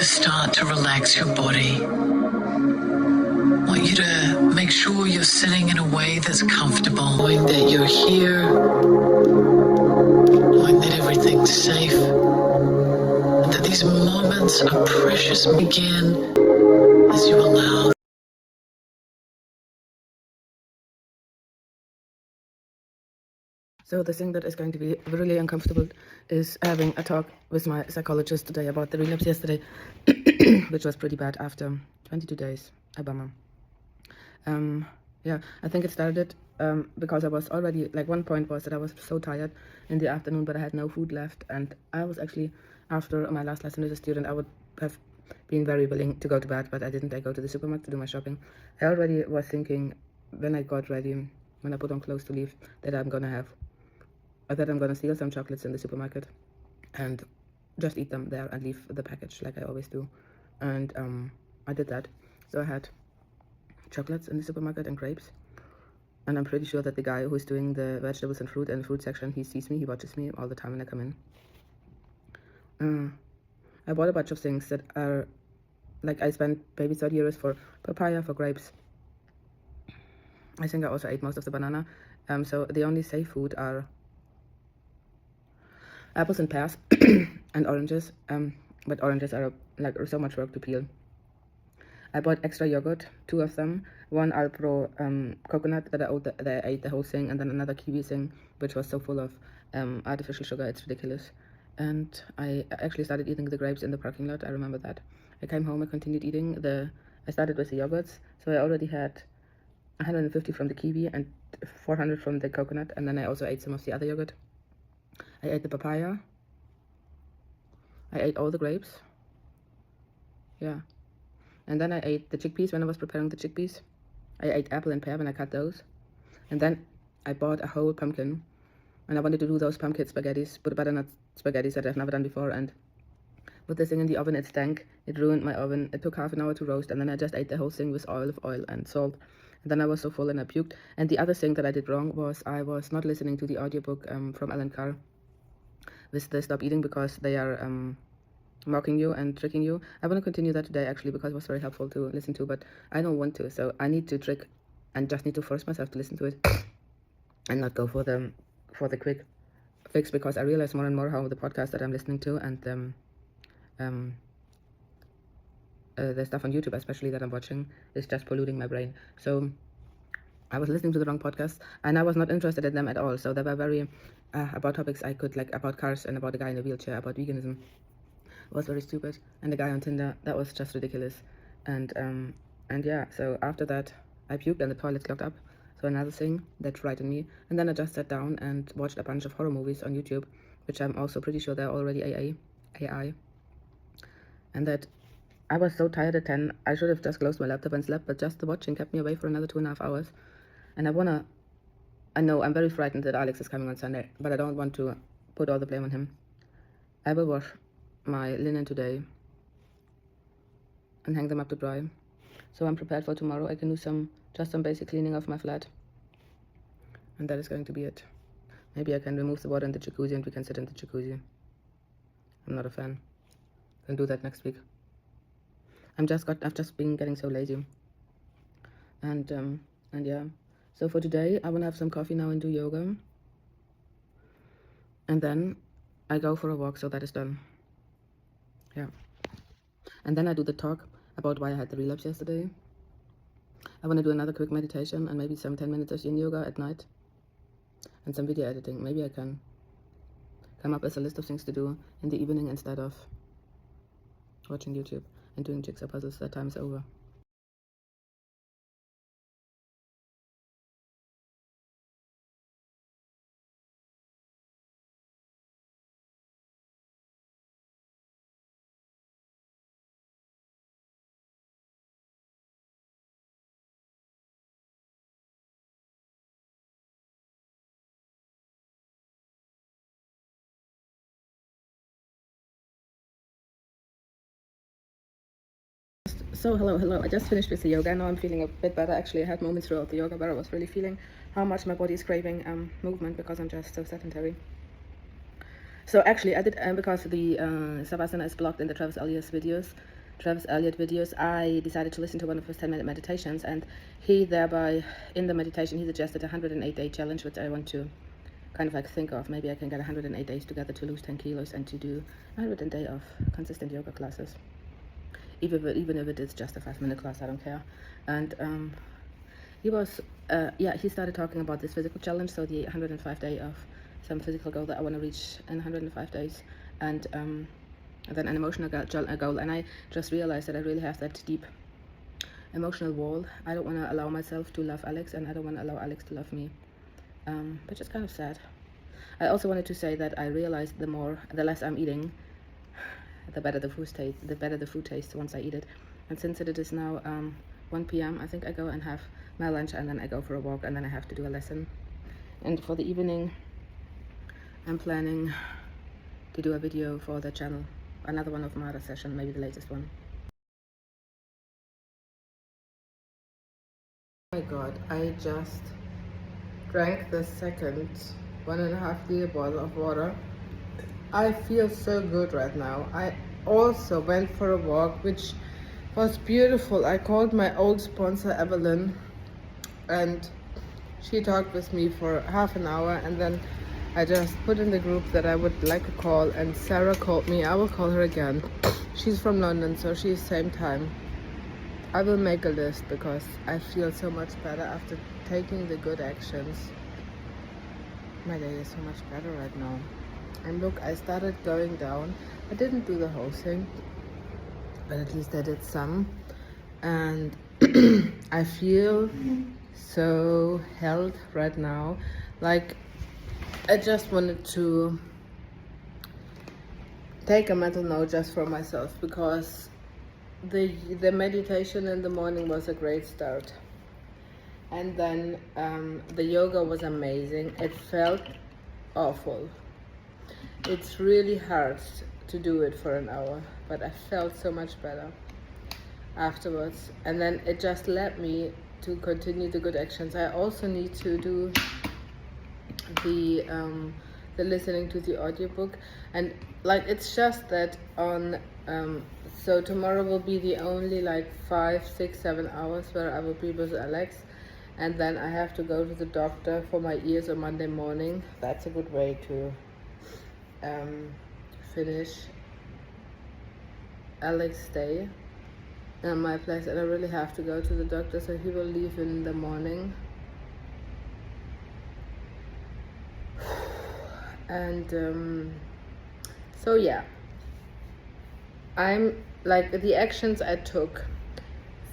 start to relax your body. I want you to make sure you're sitting in a way that's comfortable, knowing that you're here, knowing that everything's safe, and that these moments are precious. Begin as you allow. So the thing that is going to be really uncomfortable is having a talk with my psychologist today about the relapse yesterday, which was pretty bad after 22 days. A bummer. Yeah, I think it started because I was already, like, one point was that I was so tired in the afternoon, but I had no food left, and I was actually, after my last lesson as a student, I would have been very willing to go to bed, but I didn't. I go to the supermarket to do my shopping. I already was thinking when I got ready, when I put on clothes to leave, that I'm gonna steal some chocolates in the supermarket and just eat them there and leave the package like I always do. And I did that. So I had chocolates in the supermarket and grapes. And I'm pretty sure that the guy who's doing the vegetables and fruit in the fruit section, he sees me, he watches me all the time when I come in. I bought a bunch of things that are, like, I spent maybe 30 euros for papaya, for grapes. I think I also ate most of the banana. So the only safe food are apples and pears and oranges, but oranges are like so much work to peel. I bought extra yogurt, 2 of them, one Alpro coconut that I ate the whole thing, and then another kiwi thing, which was so full of artificial sugar, it's ridiculous. And I actually started eating the grapes in the parking lot. I remember that. I came home, I continued eating I started with the yogurts, so I already had 150 from the kiwi and 400 from the coconut, and then I also ate some of the other yogurt. I ate the papaya. I ate all the grapes. Yeah. And then I ate the chickpeas when I was preparing the chickpeas. I ate apple and pear when I cut those. And then I bought a whole pumpkin. And I wanted to do those pumpkin spaghettis, but butternut spaghettis that I've never done before. And put this thing in the oven, it stank. It ruined my oven. It took half an hour to roast. And then I just ate the whole thing with olive oil and salt. And then I was so full and I puked. And the other thing that I did wrong was I was not listening to the audiobook from Alan Carr with the Stop Eating, because they are mocking you and tricking you. I want to continue that today, actually, because it was very helpful to listen to, but I don't want to, so I need to trick and just need to force myself to listen to it and not go for the quick fix, because I realize more and more how the podcast that I'm listening to and the stuff on YouTube especially that I'm watching is just polluting my brain. So I was listening to the wrong podcast and I was not interested in them at all. So they were very about topics I could, like, about cars and about a guy in a wheelchair, about veganism. It was very stupid. And the guy on Tinder, that was just ridiculous. And yeah, so after that I puked and the toilet clogged up. So another thing that frightened me. And then I just sat down and watched a bunch of horror movies on YouTube, which I'm also pretty sure they're already AI. And that I was so tired at 10, I should have just closed my laptop and slept, but just the watching kept me away for another 2.5 hours. And I know I'm very frightened that Alex is coming on Sunday, but I don't want to put all the blame on him. I will wash my linen today and hang them up to dry, so I'm prepared for tomorrow. I can do just some basic cleaning of my flat, and that is going to be it. Maybe I can remove the water in the jacuzzi and we can sit in the jacuzzi. I'm not a fan. I'll do that next week. I've just been getting so lazy. And yeah. So for today, I want to have some coffee now and do yoga. And then I go for a walk, so that is done. Yeah. And then I do the talk about why I had the relapse yesterday. I want to do another quick meditation and maybe some 10 minutes of yin yoga at night. And some video editing. Maybe I can come up with a list of things to do in the evening instead of watching YouTube and doing jigsaw puzzles. That time is over. So hello, I just finished with the yoga. Now I'm feeling a bit better. Actually, I had moments throughout the yoga where I was really feeling how much my body is craving movement, because I'm just so sedentary. So actually I did, because the Savasana is blocked in the Travis Elias videos, Travis Elliott videos, I decided to listen to one of his 10-minute meditations, and he thereby, in the meditation, he suggested a 108-day challenge, which I want to kind of like think of. Maybe I can get 108 days together to lose 10 kilos and to do 100 day of consistent yoga classes. Even if it is just a 5-minute class, I don't care. And he was, he started talking about this physical challenge, so the 105 day of some physical goal that I want to reach in 105 days, and then an emotional goal. And I just realized that I really have that deep emotional wall. I don't want to allow myself to love Alex, and I don't want to allow Alex to love me, which is kind of sad. I also wanted to say that I realized the less I'm eating, the better the food tastes once I eat it. And since it is now 1 p.m, I think I go and have my lunch, and then I go for a walk, and then I have to do a lesson. And for the evening, I'm planning to do a video for the channel, another one of my other sessions, maybe the latest one. Oh my god, I just drank the second 1.5 liter bottle of water. I feel so good right now. I also went for a walk, which was beautiful. I called my old sponsor Evelyn, and she talked with me for half an hour, and then I just put in the group that I would like a call, and Sarah called me. I will call her again. She's from London, so she's same time. I will make a list because I feel so much better after taking the good actions. My day is so much better right now. And look, I started going down. I didn't do the whole thing, but at least I did some. And I feel so held right now. Like, I just wanted to take a mental note just for myself, because the meditation in the morning was a great start. And then the yoga was amazing. It felt awful. It's really hard to do it for an hour, but I felt so much better afterwards. And then it just led me to continue the good actions. I also need to do the listening to the audiobook, and like it's just that on so tomorrow will be the only like 5, 6, 7 hours where I will be with Alex, and then I have to go to the doctor for my ears on Monday morning. That's a good way to finish Alex's day in my place, and I really have to go to the doctor, so he will leave in the morning. And so yeah, I'm like, the actions I took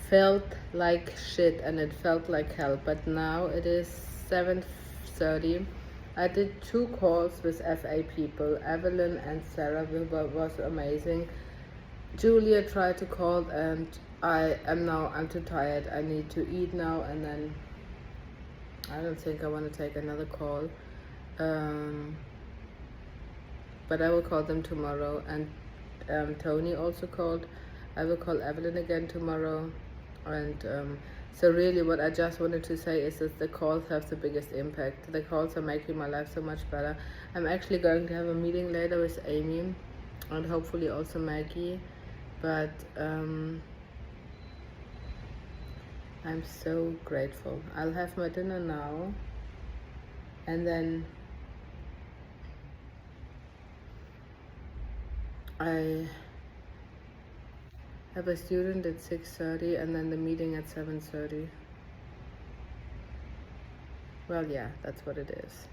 felt like shit and it felt like hell, but now it is 7:30. I did 2 calls with FA people, Evelyn and Sarah, was amazing. Julia tried to call, and I'm too tired. I need to eat now, and then I don't think I want to take another call. But I will call them tomorrow. And Tony also called. I will call Evelyn again tomorrow. And so really what I just wanted to say is that the calls have the biggest impact. The calls are making my life so much better. I'm actually going to have a meeting later with Amy and hopefully also Maggie. But I'm so grateful. I'll have my dinner now, and then I have a student at 6:30 and then the meeting at 7:30. Well, yeah, that's what it is.